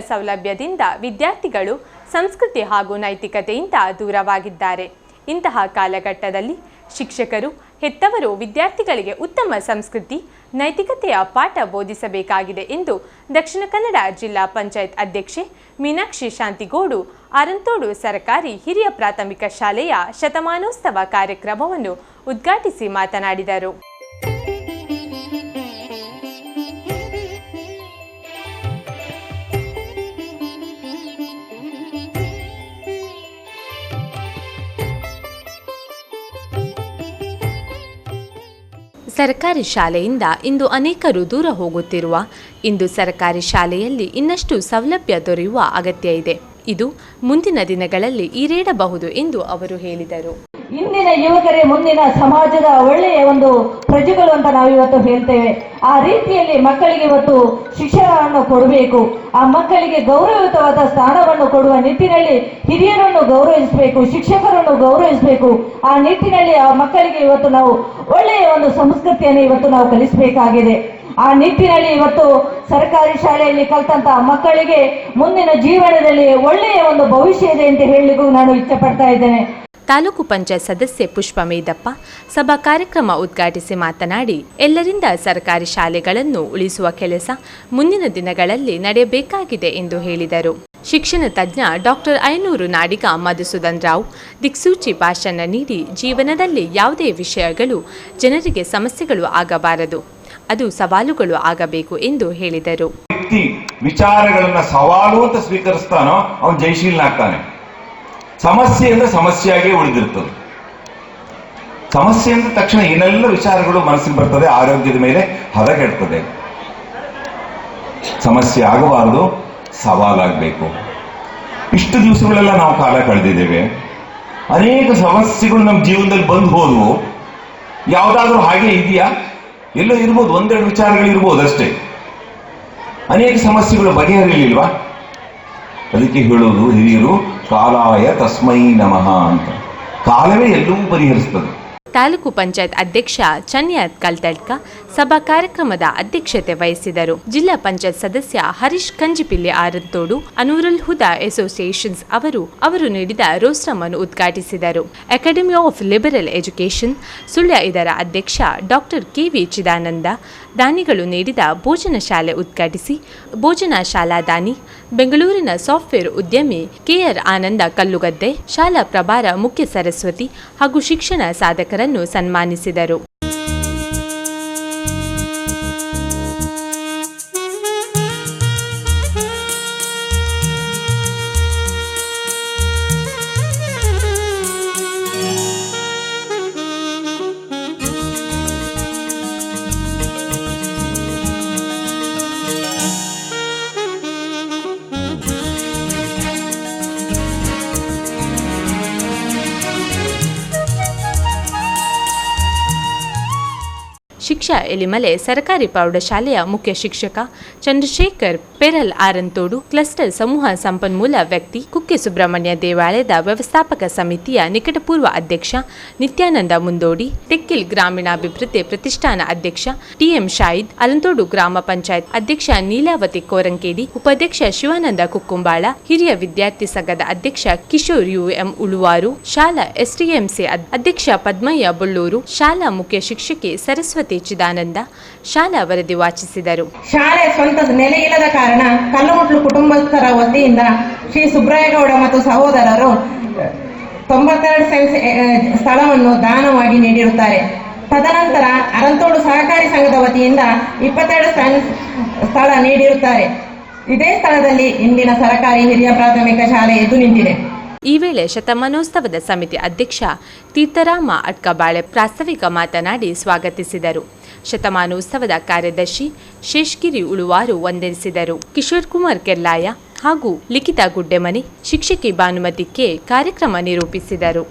ಸೌಲಭ್ಯದಿಂದ ವಿದ್ಯಾರ್ಥಿಗಳು ಸಂಸ್ಕೃತಿ ಹಾಗೂ ನೈತಿಕತೆಯಿಂದ ದೂರವಾಗಿದ್ದಾರೆ. ಇಂತಹ ಕಾಲಘಟ್ಟದಲ್ಲಿ ಶಿಕ್ಷಕರು, ಹೆತ್ತವರು ವಿದ್ಯಾರ್ಥಿಗಳಿಗೆ ಉತ್ತಮ ಸಂಸ್ಕೃತಿ, ನೈತಿಕತೆಯ ಪಾಠ ಬೋಧಿಸಬೇಕಾಗಿದೆ ಎಂದು ದಕ್ಷಿಣ ಕನ್ನಡ ಜಿಲ್ಲಾ ಪಂಚಾಯತ್ ಅಧ್ಯಕ್ಷೆ ಮೀನಾಕ್ಷಿ ಶಾಂತಿಗೋಡು ಆರಂತೋಡು ಸರ್ಕಾರಿ ಹಿರಿಯ ಪ್ರಾಥಮಿಕ ಶಾಲೆಯ ಶತಮಾನೋತ್ಸವ ಕಾರ್ಯಕ್ರಮವನ್ನು ಉದ್ಘಾಟಿಸಿ ಮಾತನಾಡಿದರು. ಸರ್ಕಾರಿ ಶಾಲೆಯಿಂದ ಇಂದು ಅನೇಕರು ದೂರ ಹೋಗುತ್ತಿರುವ ಇಂದು ಸರ್ಕಾರಿ ಶಾಲೆಯಲ್ಲಿ ಇನ್ನಷ್ಟು ಸೌಲಭ್ಯ ದೊರೆಯುವ ಅಗತ್ಯ ಇದೆ. ಇದು ಮುಂದಿನ ದಿನಗಳಲ್ಲಿ ಈಡೇರಬಹುದು ಎಂದು ಅವರು ಹೇಳಿದರು. ಇಂದಿನ ಯುವಕರೇ ಮುಂದಿನ ಸಮಾಜದ ಒಳ್ಳೆಯ ಒಂದು ಪ್ರಜೆಗಳು ಅಂತ ನಾವು ಇವತ್ತು ಹೇಳ್ತೇವೆ. ಆ ರೀತಿಯಲ್ಲಿ ಮಕ್ಕಳಿಗೆ ಇವತ್ತು ಶಿಕ್ಷಣವನ್ನು ಕೊಡಬೇಕು. ಆ ಮಕ್ಕಳಿಗೆ ಗೌರವಯುತವಾದ ಸ್ಥಾನವನ್ನು ಕೊಡುವ ನಿಟ್ಟಿನಲ್ಲಿ ಹಿರಿಯರನ್ನು ಗೌರವಿಸಬೇಕು, ಶಿಕ್ಷಕರನ್ನು ಗೌರವಿಸಬೇಕು. ಆ ನಿಟ್ಟಿನಲ್ಲಿ ಆ ಮಕ್ಕಳಿಗೆ ಇವತ್ತು ನಾವು ಒಳ್ಳೆಯ ಒಂದು ಸಂಸ್ಕೃತಿಯನ್ನು ಇವತ್ತು ನಾವು ಕಲಿಸಬೇಕಾಗಿದೆ. ಆ ನಿಟ್ಟಿನಲ್ಲಿ ಇವತ್ತು ಸರ್ಕಾರಿ ಶಾಲೆಯಲ್ಲಿ ಕಲಿತಂತಹ ಮಕ್ಕಳಿಗೆ ಮುಂದಿನ ಜೀವನದಲ್ಲಿ ಒಳ್ಳೆಯ ಒಂದು ಭವಿಷ್ಯ ಇದೆ ಅಂತ ಹೇಳಲಿಕ್ಕೂ ನಾನು ಇಚ್ಛೆ ಪಡ್ತಾ ಇದ್ದೇನೆ. ತಾಲೂಕು ಪಂಚಾಯತ್ ಸದಸ್ಯೆ ಪುಷ್ಪ ಮೇದಪ್ಪ ಸಭಾ ಕಾರ್ಯಕ್ರಮ ಉದ್ಘಾಟಿಸಿ ಮಾತನಾಡಿ, ಎಲ್ಲರಿಂದ ಸರ್ಕಾರಿ ಶಾಲೆಗಳನ್ನು ಉಳಿಸುವ ಕೆಲಸ ಮುಂದಿನ ದಿನಗಳಲ್ಲಿ ನಡೆಯಬೇಕಾಗಿದೆ ಎಂದು ಹೇಳಿದರು. ಶಿಕ್ಷಣ ತಜ್ಞ ಡಾಕ್ಟರ್ ಐನೂರು ನಾಡಿಗ ಮಧುಸೂದನ್ ರಾವ್ ದಿಕ್ಸೂಚಿ ಭಾಷಣ ನೀಡಿ, ಜೀವನದಲ್ಲಿ ಯಾವುದೇ ವಿಷಯಗಳು ಜನರಿಗೆ ಸಮಸ್ಯೆಗಳು ಆಗಬಾರದು, ಅದು ಸವಾಲುಗಳು ಆಗಬೇಕು ಎಂದು ಹೇಳಿದರು. ವ್ಯಕ್ತಿ ವಿಚಾರಗಳನ್ನ ಸವಾಲು ಅಂತ ಸ್ವೀಕರಿಸ್ತಾನೋ ಅವನು ಜಯಶೀಲನಾಗ್ತಾನೆ. ಸಮಸ್ಯೆ ಅಂದ್ರೆ ಸಮಸ್ಯೆಯಾಗಿ ಉಳಿದಿರ್ತದೆ. ಸಮಸ್ಯೆ ಅಂದ ತಕ್ಷಣ ಏನೆಲ್ಲ ವಿಚಾರಗಳು ಮನಸ್ಸಿಗೆ ಬರ್ತದೆ, ಆರೋಗ್ಯದ ಮೇಲೆ ಹದಗೆಡ್ತದೆ. ಸಮಸ್ಯೆ ಆಗಬಾರದು, ಸವಾಲಾಗಬೇಕು. ಇಷ್ಟು ದಿವಸಗಳೆಲ್ಲ ನಾವು ಕಾಲ ಕಳೆದಿದ್ದೇವೆ. ಅನೇಕ ಸಮಸ್ಯೆಗಳು ನಮ್ಮ ಜೀವನದಲ್ಲಿ ಬಂದು ಹೋದವು. ಯಾವುದಾದ್ರೂ ಹಾಗೆ ಇದೆಯಾ? ಎಲ್ಲೋ ಇರ್ಬೋದು, ಒಂದೆರಡು ವಿಚಾರಗಳು ಇರ್ಬೋದು ಅಷ್ಟೇ. ಅನೇಕ ಸಮಸ್ಯೆಗಳು ಬಗೆಹರಿಲಿಲ್ವಾ? ಅದಕ್ಕೆ ಹೇಳೋದು ಹಿರಿಯರು, ಕಾಲಾಯ ತಸ್ಮೈ ನಮಃ ಅಂತ. ಕಾಲವೇ ಎಲ್ಲವೂ ಪರಿಹರಿಸ್ತದೆ. ತಾಲೂಕು ಪಂಚಾಯತ್ ಅಧ್ಯಕ್ಷ ಚನ್ಯಾತ್ ಕಲ್ತಡ್ಕ ಸಭಾ ಕಾರ್ಯಕ್ರಮದ ಅಧ್ಯಕ್ಷತೆ ವಹಿಸಿದರು. ಜಿಲ್ಲಾ ಪಂಚಾಯತ್ ಸದಸ್ಯ ಹರೀಶ್ ಕಂಜಿಪಿಲ್ಲಿ ಆರಂತೋಡು ಅನೂರುಲ್ ಹುದಾ ಅಸೋಸಿಯೇಷನ್ಸ್ ಅವರು ನೀಡಿದ ರೋಸ್ಟರ್ ಅನ್ನು ಉದ್ಘಾಟಿಸಿದರು. Academy of liberal education Sullia ಇದರ ಅಧ್ಯಕ್ಷ ಡಾಕ್ಟರ್ ಕೆವಿ ಚಿದಾನಂದ ದಾನಿಗಳು ನೀಡಿದ ಭೋಜನ ಶಾಲೆ ಉದ್ಘಾಟಿಸಿ ಭೋಜನ ಶಾಲಾ ದಾನಿ ಬೆಂಗಳೂರಿನ ಸಾಫ್ಟ್ವೇರ್ ಉದ್ಯಮಿ ಕೆಆರ್ ಆನಂದ ಕಲ್ಲುಗದ್ದೆ, ಶಾಲಾ ಪ್ರಭಾರ ಮುಖ್ಯ ಸರಸ್ವತಿ ಹಾಗೂ ಶಿಕ್ಷಣ ಸಾಧಕರನ್ನು ಸನ್ಮಾನಿಸಿದರು. ಶಿಕ್ಷಾ ಎಲಿಮಲೆ ಸರ್ಕಾರಿ ಪ್ರೌಢಶಾಲೆಯ ಮುಖ್ಯ ಶಿಕ್ಷಕ ಚಂದ್ರಶೇಖರ್ ಪೆರಲ್ ಆರಂತೋಡು, ಕ್ಲಸ್ಟರ್ ಸಮೂಹ ಸಂಪನ್ಮೂಲ ವ್ಯಕ್ತಿ ಕುಕ್ಕೆ ಸುಬ್ರಹ್ಮಣ್ಯ ದೇವಾಲಯದ ವ್ಯವಸ್ಥಾಪಕ ಸಮಿತಿಯ ನಿಕಟಪೂರ್ವ ಅಧ್ಯಕ್ಷ ನಿತ್ಯಾನಂದ ಮುಂದೋಡಿ, ತೆಕ್ಕಿಲ್ ಗ್ರಾಮೀಣಾಭಿವೃದ್ಧಿ ಪ್ರತಿಷ್ಠಾನ ಅಧ್ಯಕ್ಷ ಟಿಎಂ ಶಾಹಿದ್, ಅಲಂತೋಡು ಗ್ರಾಮ ಪಂಚಾಯತ್ ಅಧ್ಯಕ್ಷ ನೀಲಾವತಿ ಕೋರಂಕೇಡಿ, ಉಪಾಧ್ಯಕ್ಷ ಶಿವಾನಂದ ಕುಕ್ಕುಂಬಾಳ, ಹಿರಿಯ ವಿದ್ಯಾರ್ಥಿ ಸಂಘದ ಅಧ್ಯಕ್ಷ ಕಿಶೋರ್ ಯುಎಂ ಉಳುವಾರು, ಶಾಲಾ ಎಸ್ಟಿಎಂಸಿ ಅಧ್ಯಕ್ಷ ಪದ್ಮಯ್ಯ ಬುಳ್ಳೂರು, ಶಾಲಾ ಮುಖ್ಯ ಶಿಕ್ಷಕಿ ಸರಸ್ವತಿ ಚಿದಾನಂದ ಶಾಲಾ ವರದಿ ವಾಚಿಸಿದರು. ಶಾಲೆ ಸ್ವಂತ ನೆಲೆಯಿಲ್ಲದ ಕಾರಣ ಕಲ್ಲುಮುಟ್ಲು ಕುಟುಂಬಸ್ಥರ ವತಿಯಿಂದ ಶ್ರೀ ಸುಬ್ರಾಯಗೌಡ ಮತ್ತು ಸಹೋದರರು 92 ಸೆನ್ಸ್ ಸ್ಥಳವನ್ನು ದಾನವಾಗಿ ನೀಡಿರುತ್ತಾರೆ. ತದನಂತರ ಅರಂತೋಡು ಸಹಕಾರಿ ಸಂಘದ ವತಿಯಿಂದ 22 ಸೆನ್ಸ್ ಸ್ಥಳ ನೀಡಿರುತ್ತಾರೆ. ಇದೇ ಸ್ಥಳದಲ್ಲಿ ಇಂದಿನ ಸರ್ಕಾರಿ ಹಿರಿಯ ಪ್ರಾಥಮಿಕ ಶಾಲೆ ಎದ್ದು ನಿಂತಿದೆ. ಈ ವೇಳೆ ಶತಮಾನೋತ್ಸವದ ಸಮಿತಿ ಅಧ್ಯಕ್ಷ ತೀರ್ಥರಾಮ ಅಟ್ಕಬಾಳೆ ಪ್ರಾಸ್ತಾವಿಕ ಮಾತನಾಡಿ ಸ್ವಾಗತಿಸಿದರು. ಶತಮಾನೋತ್ಸವದ ಕಾರ್ಯದರ್ಶಿ ಶೇಷ್ಗಿರಿ ಉಳುವಾರು ವಂದಿಸಿದರು. ಕಿಶೋರ್ ಕುಮಾರ್ ಕೆರ್ಲಾಯ ಹಾಗೂ ಲಿಖಿತಾ ಗುಡ್ಡೆಮನಿ, ಶಿಕ್ಷಕಿ ಭಾನುಮತಿ ಕೆ ಕಾರ್ಯಕ್ರಮ ನಿರೂಪಿಸಿದರು.